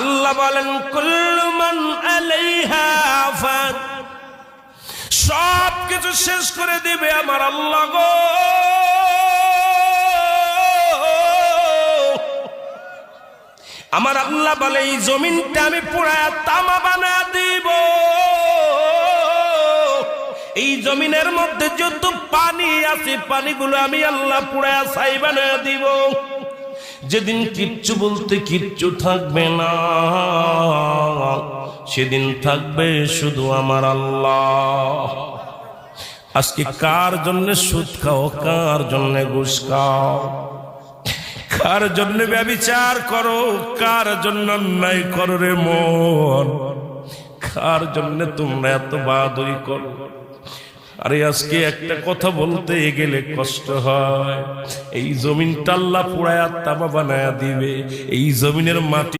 আল্লাহ বলেন কুল্লু মান আলাইহা ফান, সব কিছু শেষ করে দিবে আমার আল্লাহ গো। আমার আল্লাহ বলে এই জমিনটা আমি পুরায়া তামা বানা দিব। এই জমিনের মধ্যে যত পানি আছে পানিগুলো আমি আল্লাহ পুরায়া ছাই বানায়া দিব। যেদিন কিচ্ছু বলতে কিচ্ছু থাকবে না, সেদিন থাকবে শুধু আমার আল্লাহ। আজকে কার জন্য সুদ খাও, কার জন্য ঘুষ খাও, কার জন্য ব্যভিচার করো, কার জন্য অন্যায় করো রে মন, কার জন্য তোমরা এত বাদই করো। আরে আজকে একটা কথা বলতে গেলে কষ্ট হয়। এই জমিনটা আল্লাহ পুরায়া তামা বানায়া দিবে। এই জমিনের মাটি